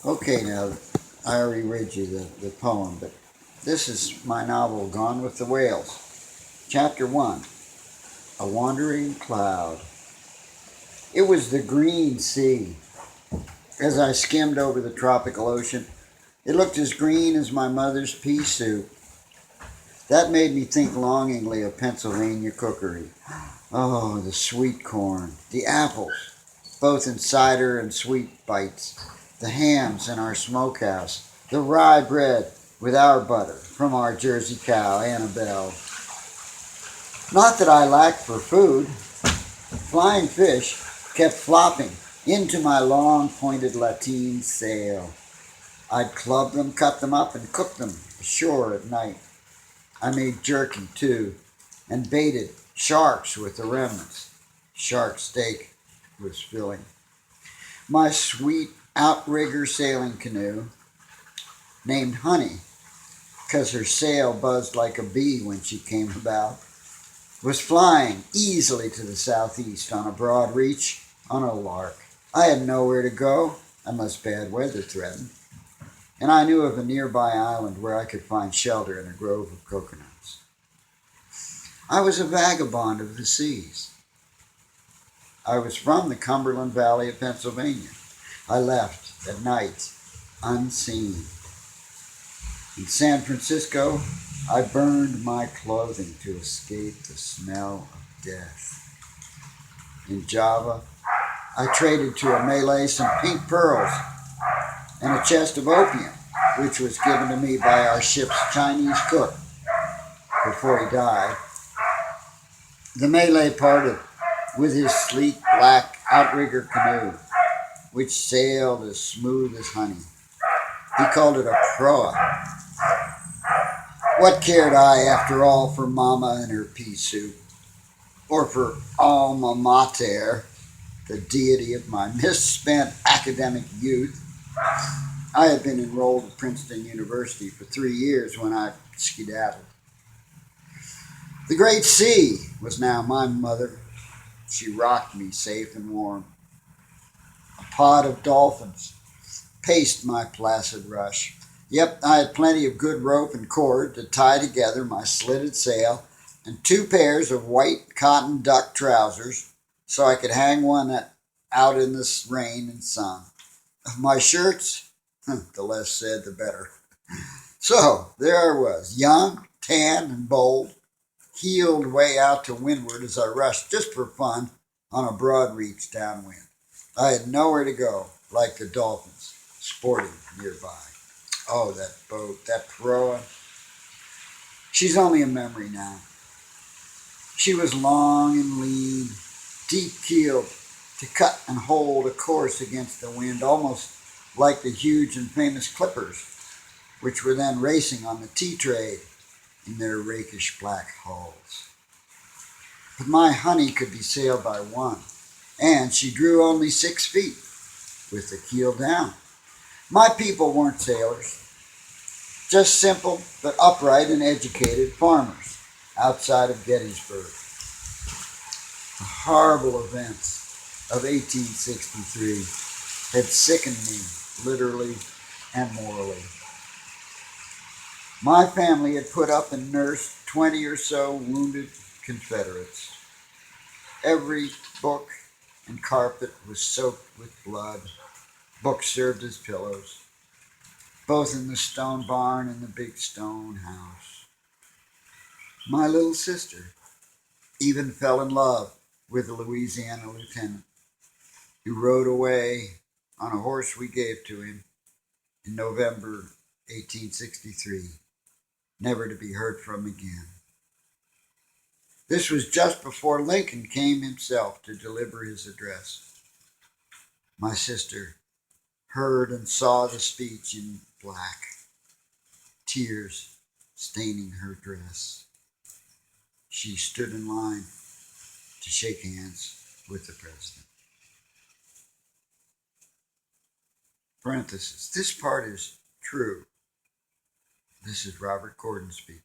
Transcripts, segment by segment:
Okay, now, I already read you the poem, but this is my novel, Gone with the Whales. Chapter 1, A Wandering Cloud. It was the green sea. As I skimmed over the tropical ocean, it looked as green as my mother's pea soup. That made me think longingly of Pennsylvania cookery. Oh, the sweet corn, the apples, both in cider and sweet bites, the hams in our smokehouse, the rye bread with our butter from our Jersey cow, Annabelle. Not that I lacked for food. Flying fish kept flopping into my long pointed lateen sail. I'd club them, cut them up, and cook them ashore at night. I made jerky too, and baited sharks with the remnants. Shark steak was filling. My sweet outrigger sailing canoe, named Honey, because her sail buzzed like a bee when she came about, was flying easily to the southeast on a broad reach on a lark. I had nowhere to go unless bad weather threatened, and I knew of a nearby island where I could find shelter in a grove of coconuts. I was a vagabond of the seas. I was from the Cumberland Valley of Pennsylvania. I left at night, unseen. In San Francisco, I burned my clothing to escape the smell of death. In Java, I traded to a Malay some pink pearls and a chest of opium, which was given to me by our ship's Chinese cook before he died. The Malay parted with his sleek black outrigger canoe, which sailed as smooth as honey. He called it a proa. What cared I, after all, for Mama and her pea soup, or for Alma Mater, the deity of my misspent academic youth? I had been enrolled at Princeton University for 3 years when I skedaddled. The great sea was now my mother. She rocked me safe and warm. A pod of dolphins paced my placid rush. Yep, I had plenty of good rope and cord to tie together my slitted sail and 2 pairs of white cotton duck trousers so I could hang one out in the rain and sun. Of my shirts, the less said the better. So there I was, young, tan, and bold, heeled way out to windward as I rushed just for fun on a broad reach downwind. I had nowhere to go, like the dolphins sporting nearby. Oh, that boat, that proa. She's only a memory now. She was long and lean, deep-keeled, to cut and hold a course against the wind, almost like the huge and famous clippers, which were then racing on the tea trade in their rakish black hulls. But my Honey could be sailed by one, and she drew only 6 feet, with the keel down. My people weren't sailors, just simple but upright and educated farmers outside of Gettysburg. The horrible events of 1863 had sickened me, literally and morally. My family had put up and nursed 20 or so wounded Confederates. Every book and carpet was soaked with blood. Books served as pillows, both in the stone barn and the big stone house. My little sister even fell in love with a Louisiana lieutenant who rode away on a horse we gave to him in November 1863, never to be heard from again. This was just before Lincoln came himself to deliver his address. My sister heard and saw the speech in black, tears staining her dress. She stood in line to shake hands with the president. Parenthesis. This part is true. This is Robert Gordon speaking.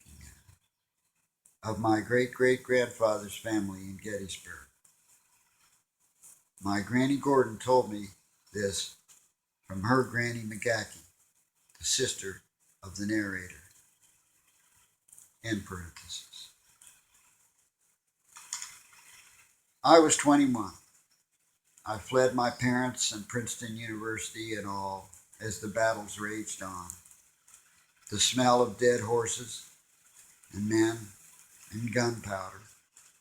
Of my great-great-grandfather's family in Gettysburg. My Granny Gordon told me this from her Granny McGackey, the sister of the narrator. In parentheses. I was 21. I fled my parents and Princeton University and all as the battles raged on. The smell of dead horses and men and gunpowder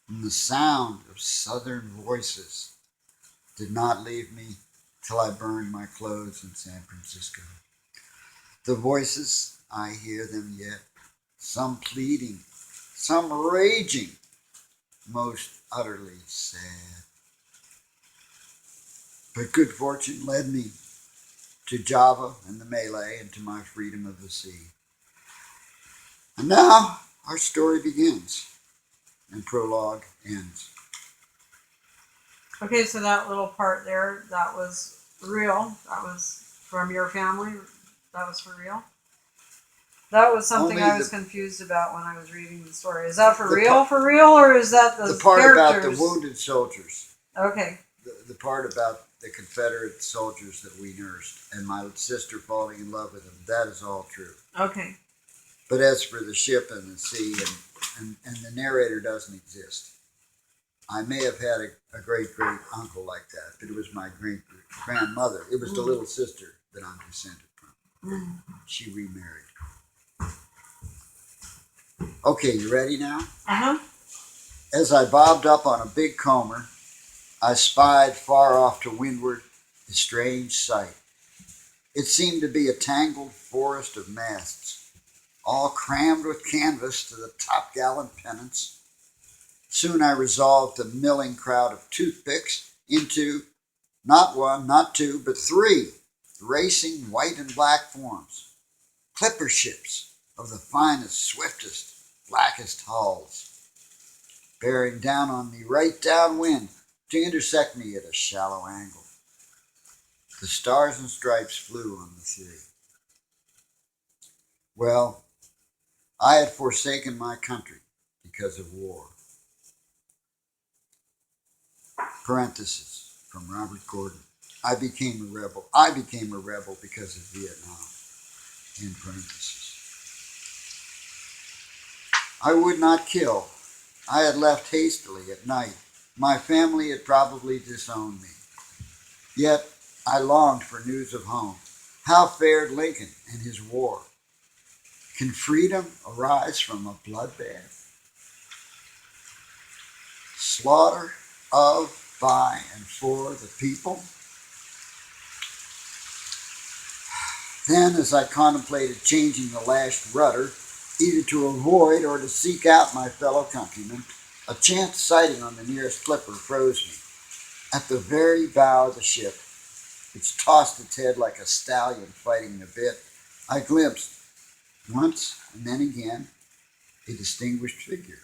and the sound of southern voices did not leave me till I burned my clothes in San Francisco. The voices, I hear them yet, some pleading, some raging, most utterly sad. But good fortune led me to Java and the Malay and to my freedom of the sea. And now our story begins and prologue ends. Okay, so that little part there, that was real. That was from your family. That was for real. That was something I was confused about when I was reading the story. Is that for real, or is that the part characters? About the wounded soldiers? Okay. The part about the Confederate soldiers that we nursed and my sister falling in love with them, that is all true. Okay. But as for the ship and the sea, and the narrator doesn't exist. I may have had a great-great-uncle like that, but it was my great-grandmother. It was the little sister that I'm descended from. She remarried. Okay, you ready now? Uh-huh. As I bobbed up on a big comber, I spied far off to windward a strange sight. It seemed to be a tangled forest of masts, all crammed with canvas to the topgallant pennants. Soon I resolved a milling crowd of toothpicks into not one, not two, but three racing white and black forms, clipper ships of the finest, swiftest, blackest hulls, bearing down on me right downwind to intersect me at a shallow angle. The stars and stripes flew on the three. Well, I had forsaken my country because of war. Parenthesis from Robbie Gordon. I became a rebel. I became a rebel because of Vietnam. In parenthesis. I would not kill. I had left hastily at night. My family had probably disowned me. Yet I longed for news of home. How fared Lincoln and his war? Can freedom arise from a bloodbath? Slaughter of, by, and for the people? Then, as I contemplated changing the lashed rudder, either to avoid or to seek out my fellow countrymen, a chance sighting on the nearest clipper froze me. At the very bow of the ship, which tossed its head like a stallion fighting the bit, I glimpsed, once and then again, a distinguished figure.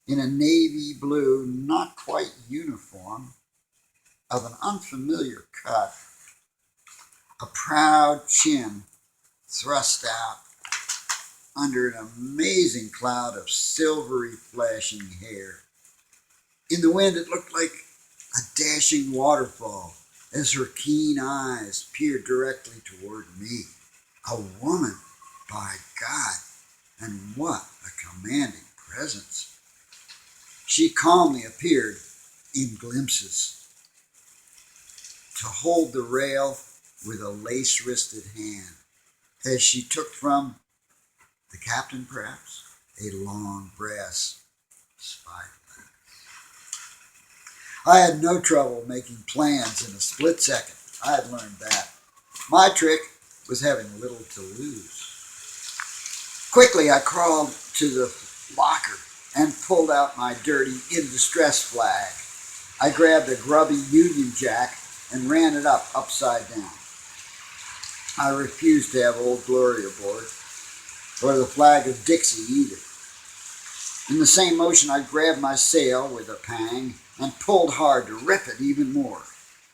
In a navy blue, not quite uniform, of an unfamiliar cut, a proud chin thrust out under an amazing cloud of silvery flashing hair. In the wind it looked like a dashing waterfall as her keen eyes peered directly toward me. A woman, by God, and what a commanding presence. She calmly appeared in glimpses to hold the rail with a lace-wristed hand as she took from the captain, perhaps, a long brass spyglass. I had no trouble making plans in a split second. I had learned that. My trick was having little to lose. Quickly, I crawled to the locker and pulled out my dirty in distress flag. I grabbed a grubby Union Jack and ran it up upside down. I refused to have Old Glory aboard, or the flag of Dixie either. In the same motion, I grabbed my sail with a pang and pulled hard to rip it even more.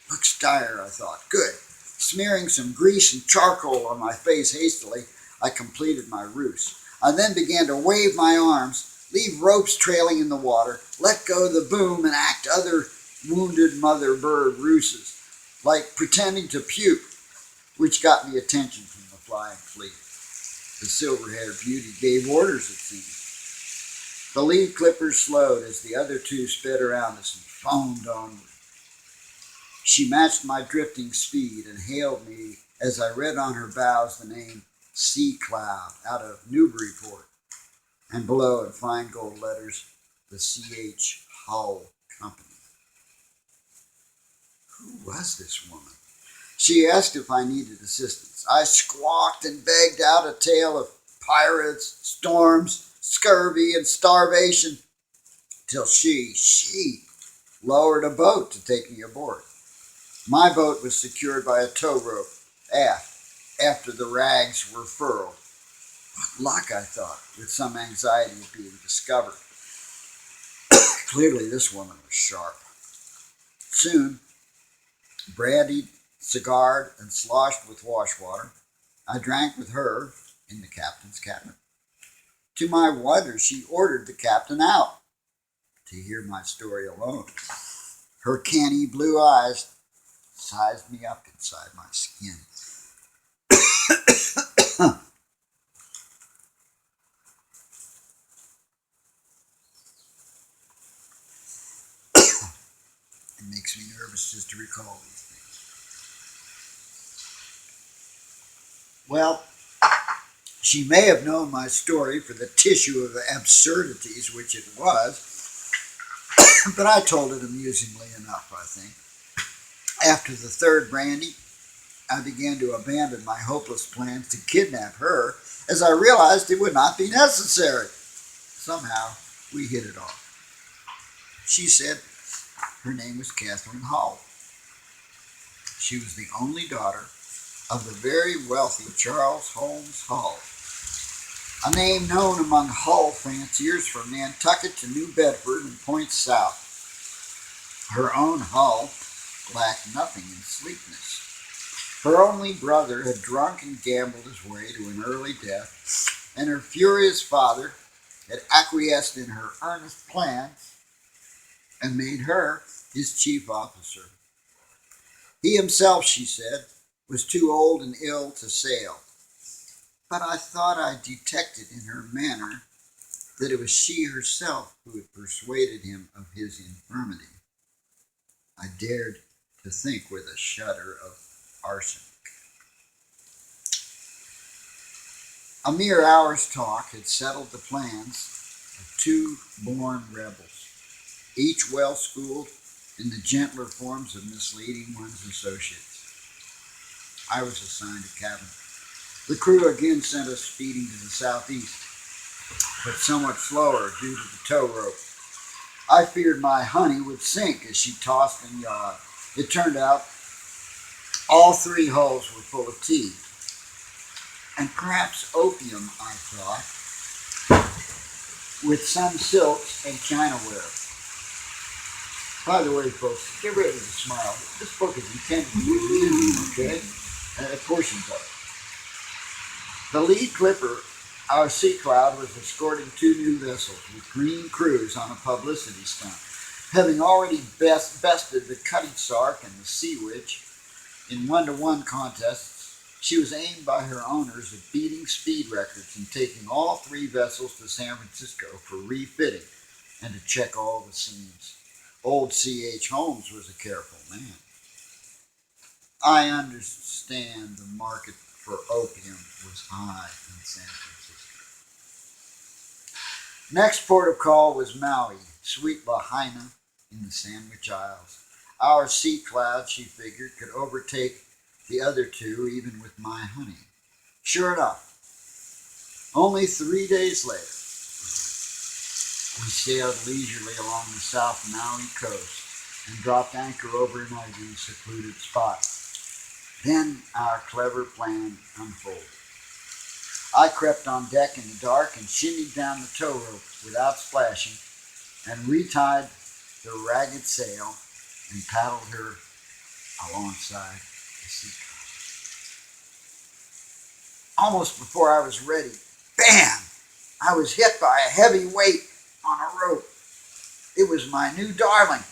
Looks dire, I thought. Good. Smearing some grease and charcoal on my face hastily, I completed my ruse. I then began to wave my arms, leave ropes trailing in the water, let go the boom, and act other wounded mother bird ruses, like pretending to puke which got me attention from the flying fleet. The silver-haired beauty gave orders, it seemed. The lead clippers slowed as the other two sped around us and foamed onward. She matched my drifting speed and hailed me as I read on her bows the name Sea Cloud out of Newburyport, and below in fine gold letters, the C.H. Hull Company. Who was this woman? She asked if I needed assistance. I squawked and begged out a tale of pirates, storms, scurvy, and starvation, till she lowered a boat to take me aboard. My boat was secured by a tow rope aft after the rags were furled. What luck, I thought, with some anxiety of being discovered. Clearly this woman was sharp. Soon, brandied, cigared, and sloshed with wash water, I drank with her in the captain's cabin. To my wonder, she ordered the captain out. To hear my story alone, her canny blue eyes sized me up inside my skin. It makes me nervous just to recall these things. Well, she may have known my story for the tissue of absurdities which it was, but I told it amusingly enough, I think. After the third brandy, I began to abandon my hopeless plans to kidnap her, as I realized it would not be necessary. Somehow, we hit it off. She said her name was Catherine Hull. She was the only daughter of the very wealthy Charles Holmes Hull, a name known among Hull fanciers from Nantucket to New Bedford and points south. Her own Hull lacked nothing in sleekness. Her only brother had drunk and gambled his way to an early death, and her furious father had acquiesced in her earnest plans and made her his chief officer. He himself, she said, was too old and ill to sail, but I thought I detected in her manner that it was she herself who had persuaded him of his infirmity. I dared to think with a shudder of arsenic. A mere hour's talk had settled the plans of two born rebels, each well-schooled in the gentler forms of misleading one's associates. I was assigned a cabin. The crew again sent us speeding to the southeast, but somewhat slower due to the tow rope. I feared my honey would sink as she tossed and yawed. It turned out all three hulls were full of tea, and perhaps opium, I thought, with some silks and chinaware. By the way, folks, get ready to smile. This book is intended to be amusing, okay? Portions of it. The lead clipper, our Sea Cloud, was escorting two new vessels with green crews on a publicity stunt. Having already bested the Cutty Sark and the Sea Witch in one-to-one contests, she was aimed by her owners at beating speed records and taking all three vessels to San Francisco for refitting and to check all the seams. Old C.H. Holmes was a careful man. I understand the market for opium was high in San Francisco. Next port of call was Maui, sweet Lahaina in the Sandwich Isles. Our Sea Cloud, she figured, could overtake the other two even with my honey. Sure enough, only 3 days later, we sailed leisurely along the South Maui coast and dropped anchor over an ivy secluded spot. Then our clever plan unfolded. I crept on deck in the dark and shinnied down the tow rope without splashing and retied the ragged sail and paddled her alongside the Sea Cloud. Almost before I was ready, bam! I was hit by a heavy weight on a rope. It was my new darling,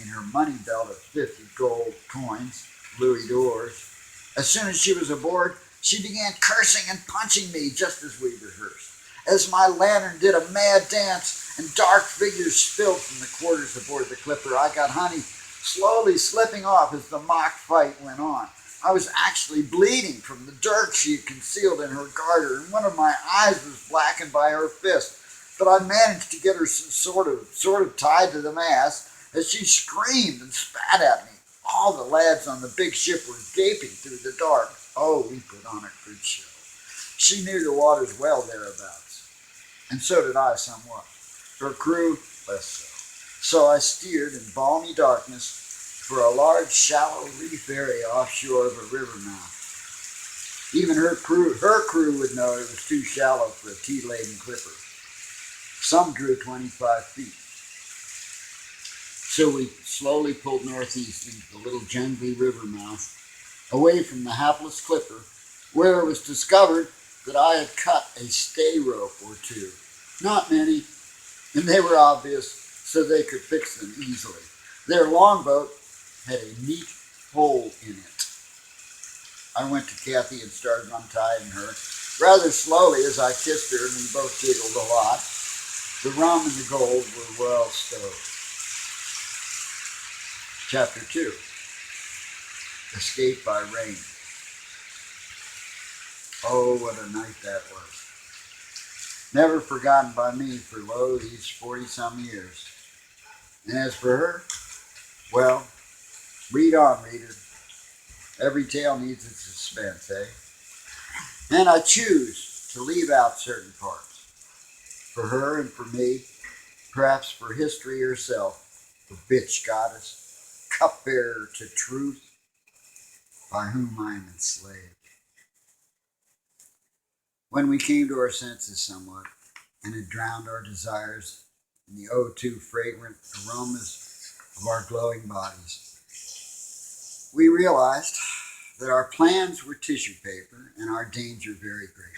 in her money belt of 50 gold coins, louis d'ors, As soon as she was aboard, she began cursing and punching me just as we rehearsed. As my lantern did a mad dance and dark figures spilled from the quarters aboard the clipper, I got Honey slowly slipping off as the mock fight went on. I was actually bleeding from the dirt she had concealed in her garter, and one of my eyes was blackened by her fist. But I managed to get her sort of tied to the mast as she screamed and spat at me. All the lads on the big ship were gaping through the dark. Oh, we put on a good show. She knew the waters well thereabouts, and so did I somewhat. Her crew, less so. So I steered in balmy darkness for a large, shallow reef area offshore of a river mouth. Even her crew would know it was too shallow for a tea-laden clipper. Some drew 25 feet. So we slowly pulled northeast into the little jungly river mouth, away from the hapless clipper, where it was discovered that I had cut a stay rope or two. Not many, and they were obvious, so they could fix them easily. Their longboat had a neat hole in it. I went to Kathy and started untying her, rather slowly as I kissed her, and we both giggled a lot. The rum and the gold were well stowed. Chapter 2. Escape by Rain. Oh, what a night that was. Never forgotten by me for these 40-some years. And as for her, well, read on, reader. Every tale needs its suspense, eh? And I choose to leave out certain parts. For her and for me, perhaps for history herself, the bitch goddess, cupbearer to truth, by whom I am enslaved. When we came to our senses somewhat, and had drowned our desires in the O2 fragrant aromas of our glowing bodies, we realized that our plans were tissue paper and our danger very great.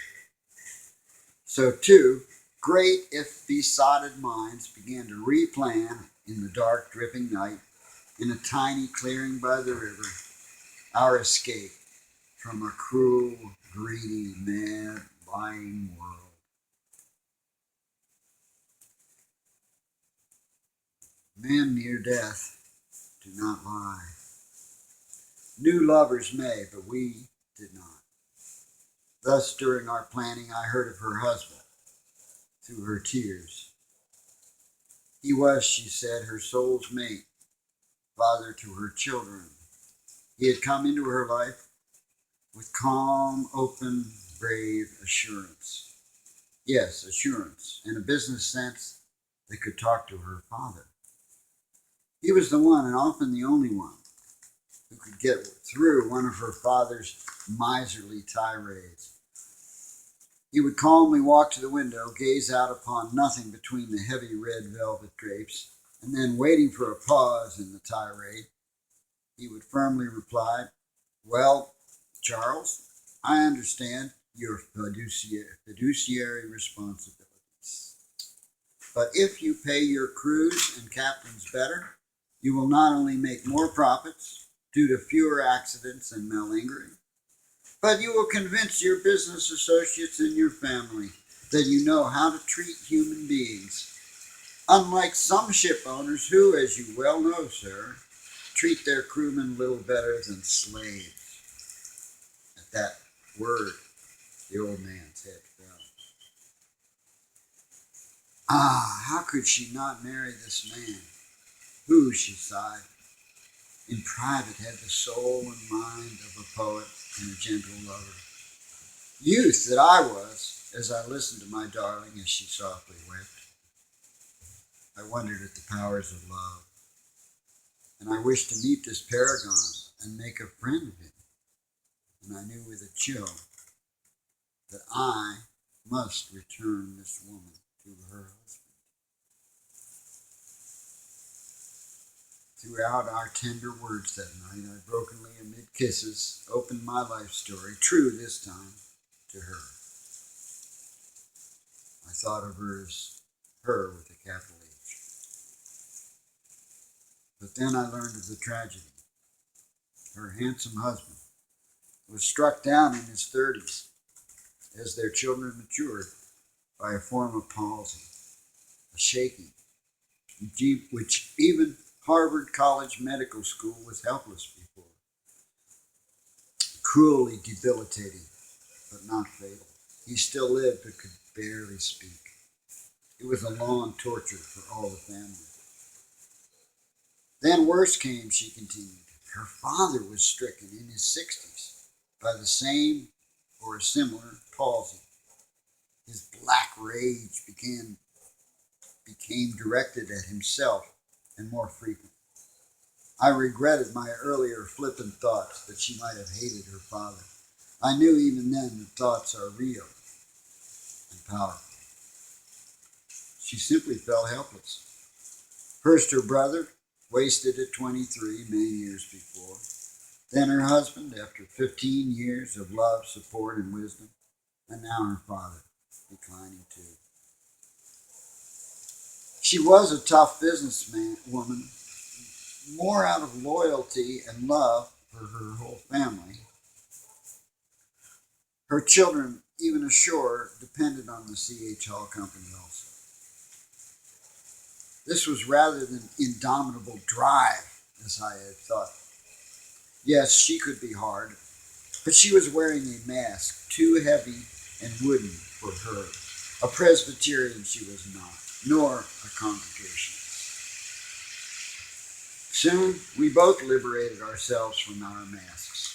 So too, great if besotted minds began to replan in the dark dripping night, in a tiny clearing by the river, our escape from a cruel, greedy, mad, lying world. Men near death do not lie. New lovers may, but we did not. Thus, during our planning, I heard of her husband through her tears. He was, she said, her soul's mate, father to her children. He had come into her life with calm, open, brave assurance. Yes, assurance, in a business sense that could talk to her father. He was the one, and often the only one, who could get through one of her father's miserly tirades. He would calmly walk to the window, gaze out upon nothing between the heavy red velvet drapes, and then, waiting for a pause in the tirade, he would firmly reply, "Well, Charles, I understand your fiduciary responsibilities. But if you pay your crews and captains better, you will not only make more profits due to fewer accidents and malingering, but you will convince your business associates and your family that you know how to treat human beings, unlike some ship owners who, as you well know, sir, treat their crewmen little better than slaves." At that word, the old man's head fell. Ah, how could she not marry this man, who, she sighed, in private had the soul and mind of a poet and a gentle lover. Youth that I was, as I listened to my darling as she softly wept, I wondered at the powers of love, and I wished to meet this paragon and make a friend of him. And I knew with a chill that I must return this woman to her husband. Throughout our tender words that night, I brokenly, amid kisses, opened my life story, true this time, to her. I thought of her as her with a capital H. But then I learned of the tragedy. Her handsome husband, was struck down in his 30s as their children matured by a form of palsy, a shaking, which even Harvard College Medical School was helpless before. Cruelly debilitating, but not fatal. He still lived but could barely speak. It was a long torture for all the family. Then worse came, she continued. Her father was stricken in his 60s by the same or a similar palsy. His black rage became directed at himself and more frequent. I regretted my earlier flippant thoughts that she might have hated her father. I knew even then that thoughts are real and powerful. She simply felt helpless. First her brother, wasted at 23 many years before. Then her husband, after 15 years of love, support, and wisdom. And now her father, declining too. She was a tough businesswoman, more out of loyalty and love for her whole family. Her children, even ashore, depended on the C.H. Hall Company also. This was rather than indomitable drive, as I had thought. Yes, she could be hard, but she was wearing a mask too heavy and wooden for her. A Presbyterian she was not, nor a Congregationalist. Soon, we both liberated ourselves from our masks.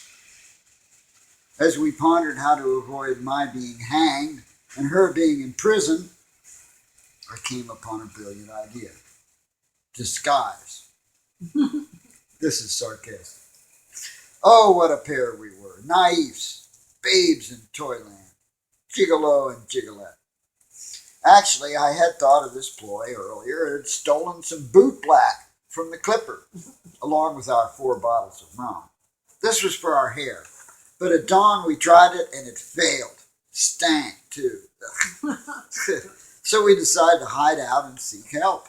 As we pondered how to avoid my being hanged and her being in prison, I came upon a brilliant idea. Disguise. This is sarcastic. Oh, what a pair we were. Naifs, babes in toyland, gigolo and gigolette. Actually, I had thought of this ploy earlier and had stolen some boot black from the Clipper, along with our 4 bottles of rum. This was for our hair, but at dawn we tried it and it failed. Stank, too. So we decided to hide out and seek help.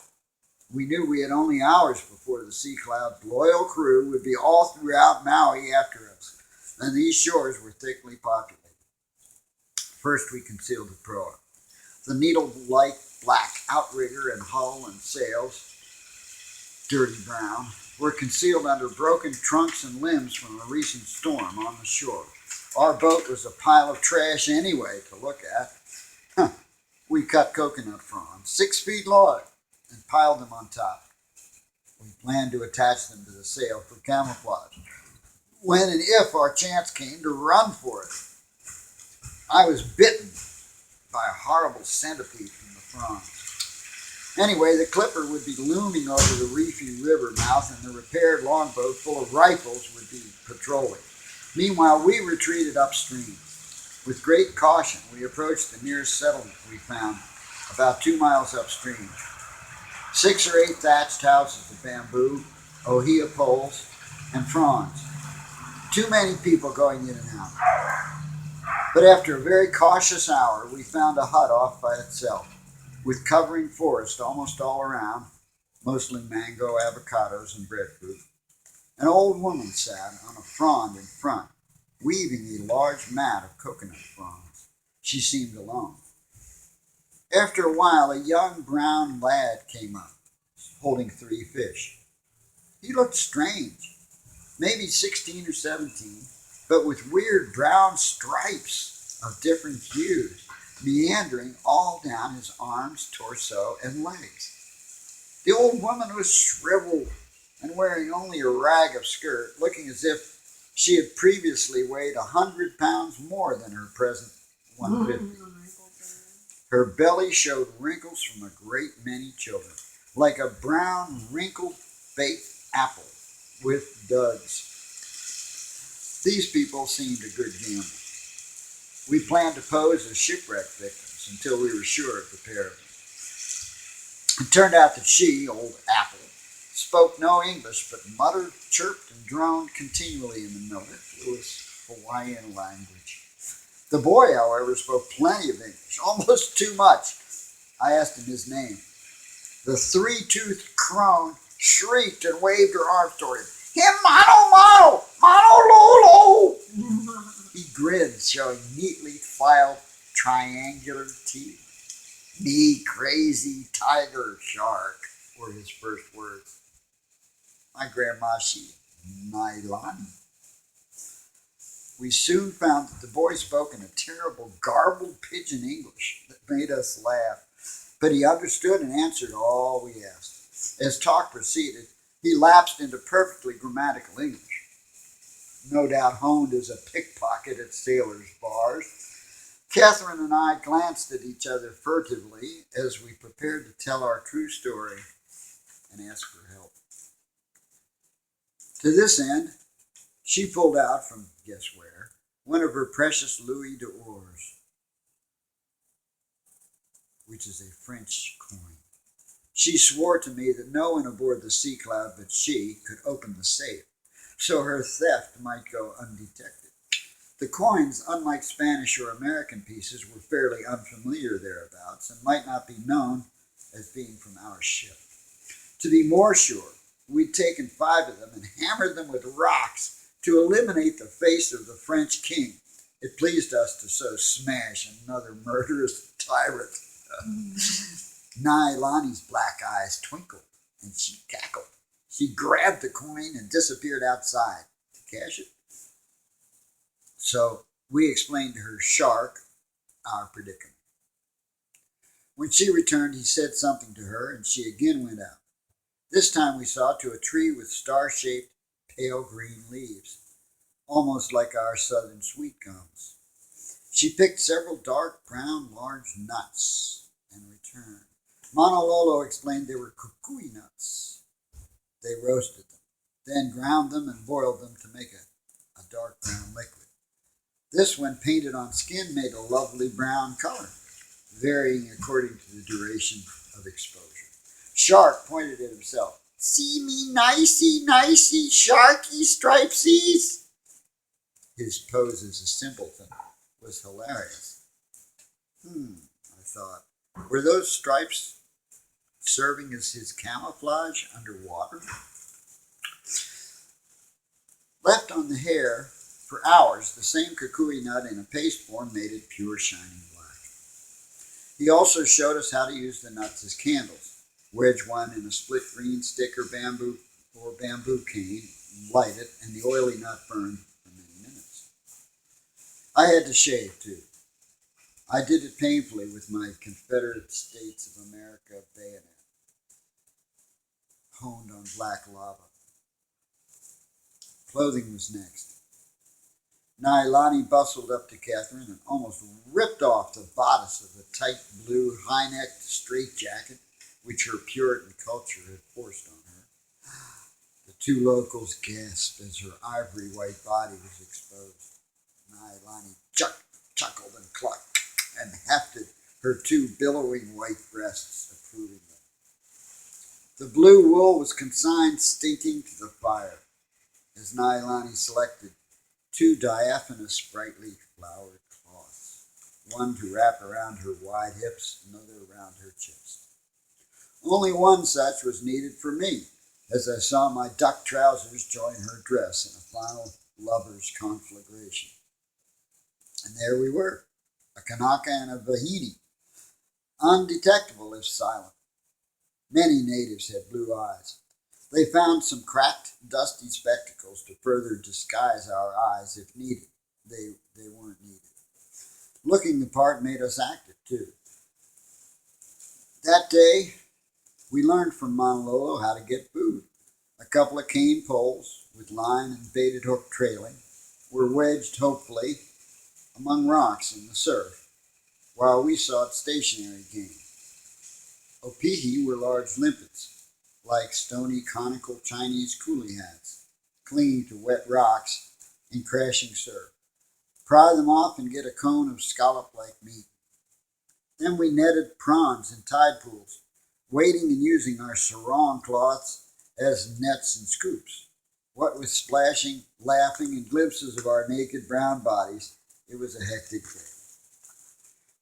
We knew we had only hours before the Sea Cloud's loyal crew would be all throughout Maui after us, and these shores were thickly populated. First we concealed the proa. The needle-like black outrigger and hull and sails, dirty brown, were concealed under broken trunks and limbs from a recent storm on the shore. Our boat was a pile of trash anyway to look at. We cut coconut fronds, 6 feet long, and piled them on top. We planned to attach them to the sail for camouflage, when and if our chance came to run for it. I was bitten by a horrible centipede from the fronds. Anyway, the Clipper would be looming over the reefy river mouth, and the repaired longboat full of rifles would be patrolling. Meanwhile, we retreated upstream. With great caution, we approached the nearest settlement we found, about 2 miles upstream. 6 or 8 thatched houses of bamboo, ohia poles, and fronds. Too many people going in and out. But after a very cautious hour, we found a hut off by itself, with covering forest almost all around, mostly mango, avocados, and breadfruit. An old woman sat on a frond in front, weaving a large mat of coconut fronds. She seemed alone. After a while, a young brown lad came up, holding 3 fish. He looked strange, maybe 16 or 17, but with weird brown stripes of different hues, meandering all down his arms, torso, and legs. The old woman was shriveled and wearing only a rag of skirt, looking as if she had previously weighed 100 pounds more than her present 150. Her belly showed wrinkles from a great many children, like a brown, wrinkled baked apple with duds. These people seemed a good gamble. We planned to pose as shipwreck victims until we were sure of the pair of them. It turned out that she, old Apple, spoke no English, but muttered, chirped, and droned continually in the mellifluous Hawaiian language. The boy, however, spoke plenty of English, almost too much. I asked him his name. The 3-toothed crone shrieked and waved her arms toward him. Him mono, lolo. He grinned, showing neatly filed triangular teeth. Me crazy tiger shark were his first words. My grandma, she Nailani. We soon found that the boy spoke in a terrible, garbled pidgin English that made us laugh, but he understood and answered all we asked. As talk proceeded, he lapsed into perfectly grammatical English, no doubt honed as a pickpocket at sailors' bars. Catherine and I glanced at each other furtively as we prepared to tell our true story and ask for help. To this end, she pulled out from guess where one of her precious louis d'ors, which is a French coin. She swore to me that no one aboard the Sea Cloud but she could open the safe, so her theft might go undetected. The coins, unlike Spanish or American pieces, were fairly unfamiliar thereabouts and might not be known as being from our ship. To be more sure, we'd taken 5 of them and hammered them with rocks to eliminate the face of the French king. It pleased us to so smash another murderous tyrant. Nailani's black eyes twinkled and she cackled. She grabbed the coin and disappeared outside to cash it. So we explained to her shark our predicament. When she returned, he said something to her and she again went out. This time we saw to a tree with star-shaped pale green leaves, almost like our southern sweet gums. She picked several dark brown large nuts and returned. Manololo explained they were kukui nuts. They roasted them, then ground them and boiled them to make a dark brown liquid. This, when painted on skin, made a lovely brown color, varying according to the duration of exposure. Shark pointed at himself. See me nicey, sharky stripesies. His pose as a simpleton was hilarious. I thought, were those stripes serving as his camouflage underwater? Left on the hair for hours, the same kukui nut in a paste form made it pure shining black. He also showed us how to use the nuts as candles. Wedge one in a split green stick or bamboo cane, light it, and the oily nut burned for many minutes. I had to shave too. I did it painfully with my Confederate States of America bayonet, honed on black lava. Clothing was next. Nailani bustled up to Catherine and almost ripped off the bodice of the tight blue high-necked straitjacket which her Puritan culture had forced on her. The 2 locals gasped as her ivory white body was exposed. Nailani chuckled and clucked and hefted her 2 billowing white breasts approvingly. The blue wool was consigned stinking to the fire as Nailani selected 2 diaphanous brightly flowered cloths, one to wrap around her wide hips, another around her chest. Only one such was needed for me, as I saw my duck trousers join her dress in a final lover's conflagration. And there we were, a Kanaka and a Vahini, undetectable if silent. Many natives had blue eyes. They found some cracked, dusty spectacles to further disguise our eyes if needed. They weren't needed. Looking the part made us active, too. That day, we learned from Manololo how to get food. A couple of cane poles with line and baited hook trailing were wedged, hopefully, among rocks in the surf, while we sought stationary game. Opihi were large limpets, like stony conical Chinese coolie hats, clinging to wet rocks in crashing surf. Pry them off and get a cone of scallop-like meat. Then we netted prawns in tide pools, wading and using our sarong cloths as nets and scoops. What with splashing, laughing, and glimpses of our naked brown bodies, it was a hectic day.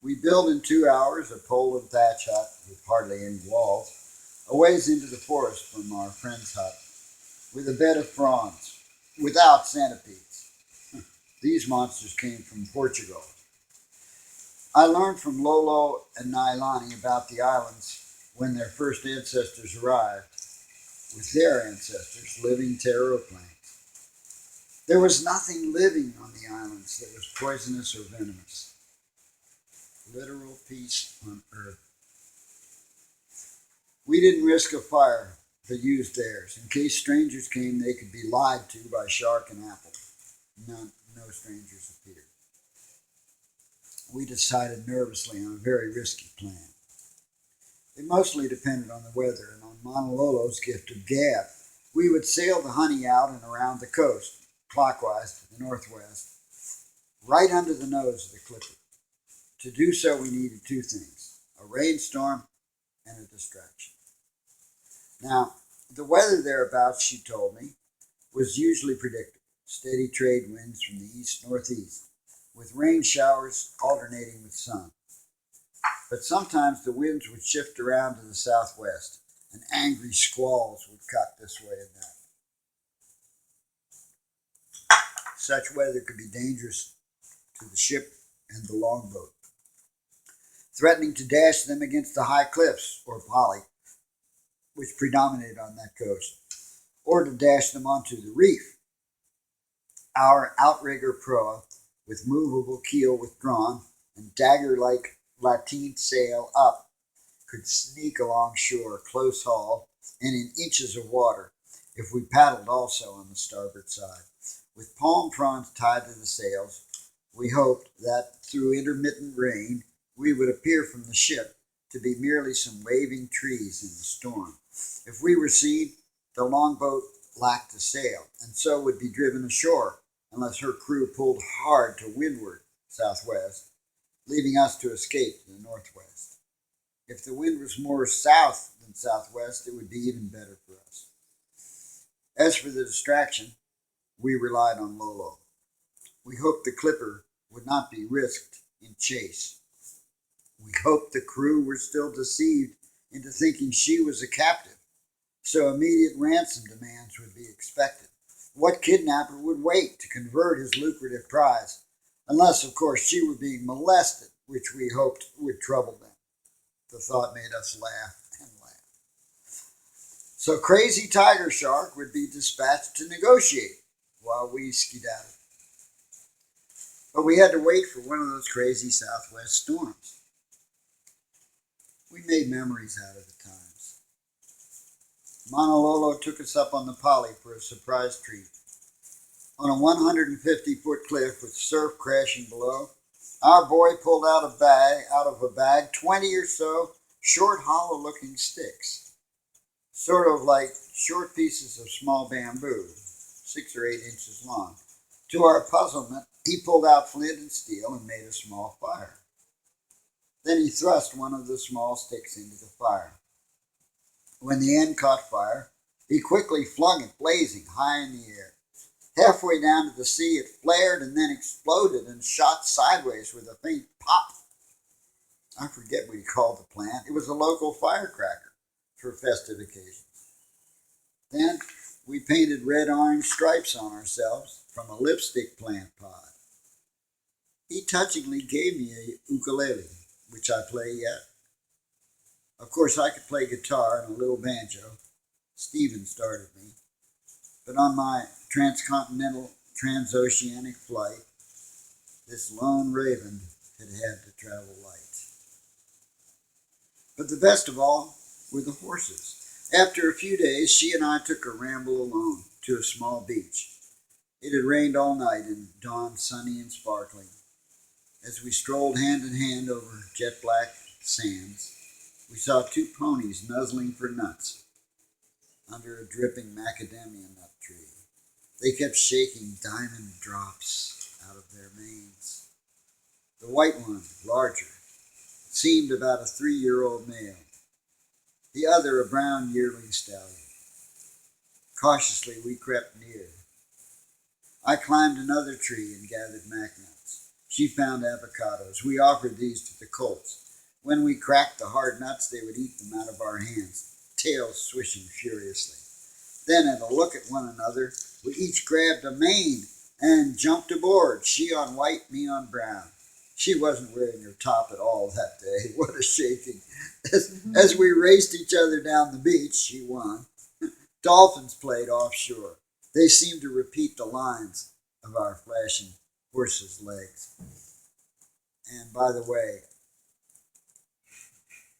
We built in 2 hours a pole and thatch hut with hardly any walls, a ways into the forest from our friend's hut. with a bed of prawns, without centipedes. These monsters came from Portugal. I learned from Lolo and Nailani about the islands when their first ancestors arrived, with their ancestors, living taro plants. There was nothing living on the islands that was poisonous or venomous. Literal peace on earth. We didn't risk a fire, but used theirs. In case strangers came, they could be lied to by shark and apple. No strangers appeared. We decided nervously on a very risky plan. It mostly depended on the weather and on Mauna Lolo's gift of gab. We would sail the honey out and around the coast, clockwise to the northwest, right under the nose of the clipper. To do so, we needed two things: a rainstorm and a distraction. Now, the weather thereabouts, she told me, was usually predictable. Steady trade winds from the east-northeast, with rain showers alternating with sun. But sometimes the winds would shift around to the southwest, and angry squalls would cut this way and that. Such weather could be dangerous to the ship and the longboat, threatening to dash them against the high cliffs, or poly, which predominated on that coast, or to dash them onto the reef. Our outrigger proa, with movable keel withdrawn and dagger-like lateen sail up, could sneak along shore, close haul, and in inches of water, if we paddled also on the starboard side. With palm fronds tied to the sails, we hoped that through intermittent rain we would appear from the ship to be merely some waving trees in the storm. If we were seen, the longboat lacked a sail, and so would be driven ashore unless her crew pulled hard to windward, southwest, leaving us to escape to the northwest. If the wind was more south than southwest, it would be even better for us. As for the distraction, we relied on Lolo. We hoped the clipper would not be risked in chase. We hoped the crew were still deceived into thinking she was a captive, so immediate ransom demands would be expected. What kidnapper would wait to convert his lucrative prize, unless, of course, she were being molested, which we hoped would trouble them? The thought made us laugh and laugh. So Crazy Tiger Shark would be dispatched to negotiate while we skedaddled. But we had to wait for one of those crazy southwest storms. We made memories out of the times. Mauna Lolo took us up on the Poly for a surprise treat. On a 150-foot cliff with surf crashing below, our boy pulled out of a bag 20 or so short, hollow-looking sticks, sort of like short pieces of small bamboo, 6 or 8 inches long. To our puzzlement, he pulled out flint and steel and made a small fire. Then he thrust one of the small sticks into the fire. When the end caught fire, he quickly flung it blazing high in the air. Halfway down to the sea, it flared and then exploded and shot sideways with a faint pop. I forget what he called the plant. It was a local firecracker for festive occasions. Then we painted red-orange stripes on ourselves from a lipstick plant pod. He touchingly gave me a ukulele, which I play yet. Of course, I could play guitar and a little banjo. Stephen started me. But on my transcontinental, transoceanic flight, this lone raven had to travel light. But the best of all were the horses. After a few days, she and I took a ramble alone to a small beach. It had rained all night and dawned sunny and sparkling. As we strolled hand in hand over jet-black sands, we saw 2 ponies nuzzling for nuts under a dripping macadamia nut tree. They kept shaking diamond drops out of their manes. The white one, larger, seemed about a 3-year-old male. The other a brown yearling stallion. Cautiously we crept near. I climbed another tree and gathered mac nuts. She found avocados. We offered these to the colts. When we cracked the hard nuts, they would eat them out of our hands, tails swishing furiously. Then at a look at one another, we each grabbed a mane and jumped aboard, she on white, me on brown. She wasn't wearing her top at all that day. What a shaking. As we raced each other down the beach, she won. Dolphins played offshore. They seemed to repeat the lines of our flashing horses' legs. And by the way,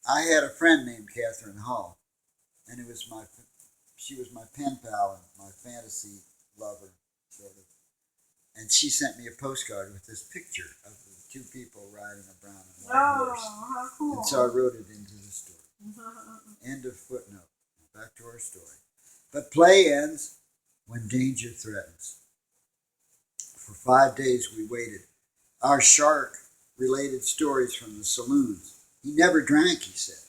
I had a friend named Catherine Hull, and she was my pen pal and my fantasy lover, sort of. And she sent me a postcard with this picture of the two people riding a brown and white horse. How cool. And so I wrote it into the story. End of footnote. Back to our story. But play ends when danger threatens. For 5 days we waited. Our shark related stories from the saloons. He never drank, he said.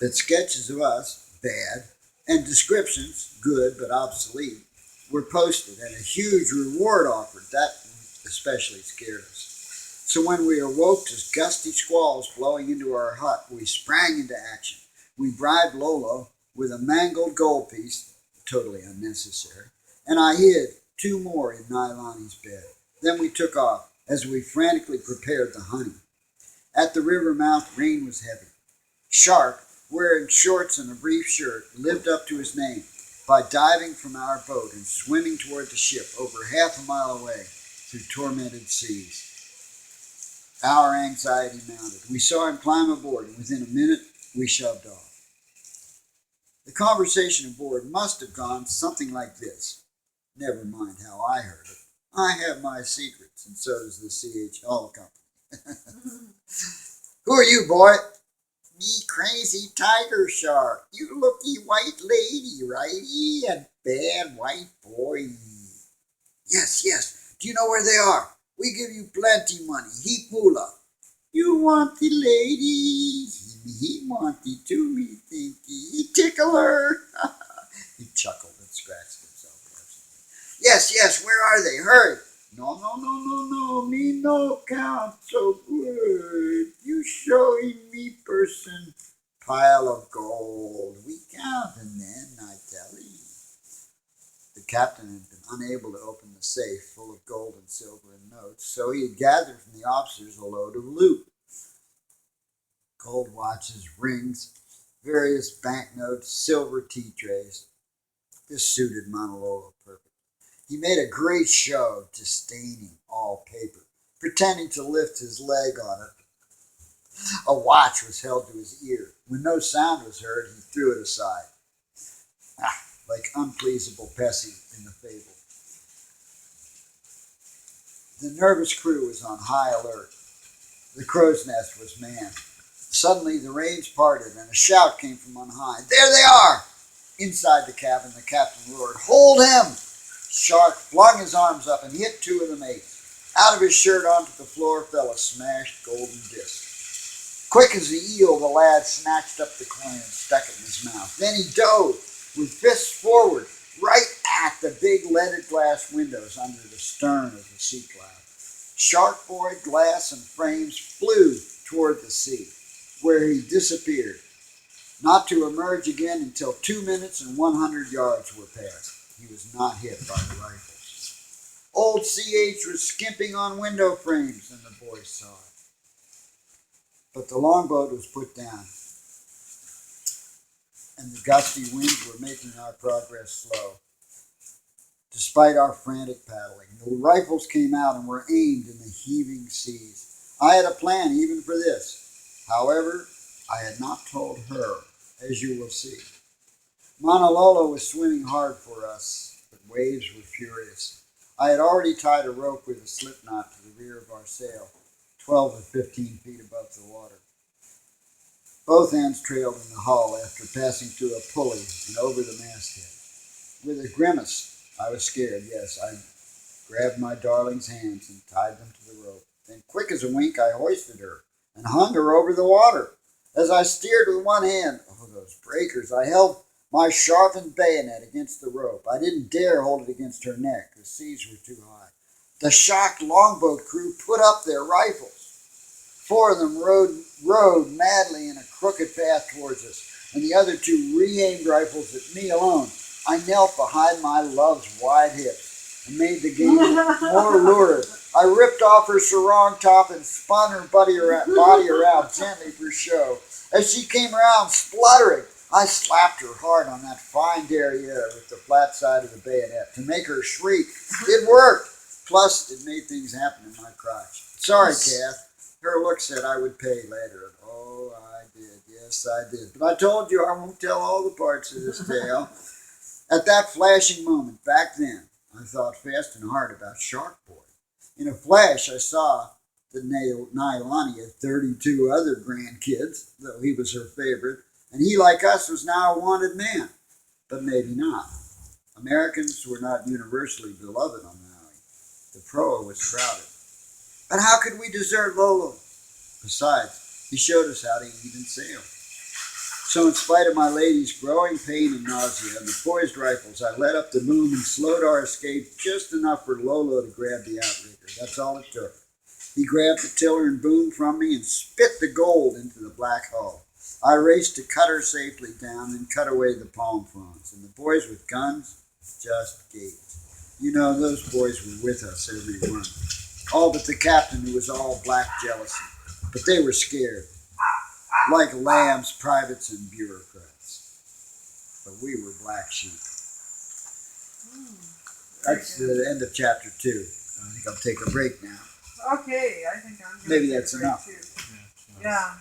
That sketches of us, bad, and descriptions, good but obsolete, were posted, and a huge reward offered. That especially scared us. So when we awoke to gusty squalls blowing into our hut, we sprang into action. We bribed Lolo with a mangled gold piece, totally unnecessary, and I hid 2 more in Nylani's bed. Then we took off as we frantically prepared the honey. At the river mouth, rain was heavy. Shark, wearing shorts and a brief shirt, lived up to his name by diving from our boat and swimming toward the ship over half a mile away through tormented seas. Our anxiety mounted. We saw him climb aboard, and within a minute, we shoved off. The conversation aboard must have gone something like this. Never mind how I heard it. I have my secrets, and so does the C.H. Hall Company. Who are you, boy? Me crazy tiger shark. You looky white lady, righty, and bad white boy. Yes. Do you know where they are? We give you plenty money. Heap moolah. You want the lady. He want the to me thinky. He tickle her. He chuckled and scratched himself personally. Yes, where are they? Hurry. No, me no count so good. You showing me person pile of gold. We count and then I tell you. The captain had been unable to open the safe full of gold and silver and notes, so he had gathered from the officers a load of loot. Gold watches, rings, various banknotes, silver tea trays. This suited Manalolo perfectly. He made a great show of disdaining all paper, pretending to lift his leg on it. A watch was held to his ear. When no sound was heard, he threw it aside. Like unpleasable Bessie in the fable. The nervous crew was on high alert. The crow's nest was manned. Suddenly the reins parted and a shout came from on high. There they are! Inside the cabin, the captain roared, Hold him! Shark flung his arms up and hit 2 of the mates. Out of his shirt onto the floor fell a smashed golden disc. Quick as the eel, the lad snatched up the coin and stuck it in his mouth. Then he dove with fists forward, right at the big leaded glass windows under the stern of the Sea Cloud. Shark boy, glass, and frames flew toward the sea, where he disappeared, not to emerge again until 2 minutes and 100 yards were passed. He was not hit by the rifles. Old C.H. was skimping on window frames, and the boys saw it. But the longboat was put down, and the gusty winds were making our progress slow. Despite our frantic paddling, the rifles came out and were aimed in the heaving seas. I had a plan even for this. However, I had not told her, as you will see. Manalolo was swimming hard for us, but waves were furious. I had already tied a rope with a slip knot to the rear of our sail, 12 or 15 feet above the water. Both ends trailed in the hull after passing through a pulley and over the masthead. With a grimace, I was scared, yes. I grabbed my darling's hands and tied them to the rope. Then, quick as a wink, I hoisted her and hung her over the water. As I steered with one hand, those breakers, I held my sharpened bayonet against the rope. I didn't dare hold it against her neck. The seas were too high. The shocked longboat crew put up their rifles. 4 of them rode madly in a crooked path towards us, and the other 2 re-aimed rifles at me alone. I knelt behind my love's wide hips and made the game more lurid. I ripped off her sarong top and spun her body around gently for show. As she came around spluttering, I slapped her hard on that fine derriere with the flat side of the bayonet to make her shriek. It worked. Plus, it made things happen in my crotch. Sorry, Kath. Her look said I would pay later. Oh, I did. Yes, I did. But I told you I won't tell all the parts of this tale. At that flashing moment, back then, I thought fast and hard about Shark Boy. In a flash, I saw that Nailani had 32 other grandkids, though he was her favorite, and he, like us, was now a wanted man. But maybe not. Americans were not universally beloved on Maui. The proa was crowded. But how could we desert Lolo? Besides, he showed us how to eat and sail. So in spite of my lady's growing pain and nausea and the poised rifles, I led up the boom and slowed our escape just enough for Lolo to grab the outrigger. That's all it took. He grabbed the tiller and boom from me and spit the gold into the black hull. I raced to cut her safely down and cut away the palm fronds, and the boys with guns just gaped. You know, those boys were with us, every one. All but the captain, who was all black jealousy. But they were scared. Like lambs, privates, and bureaucrats. But we were black sheep. That's the end of chapter 2. I think I'll take a break now. Okay, I think I'm going to Maybe take that's a break enough. too. Yeah.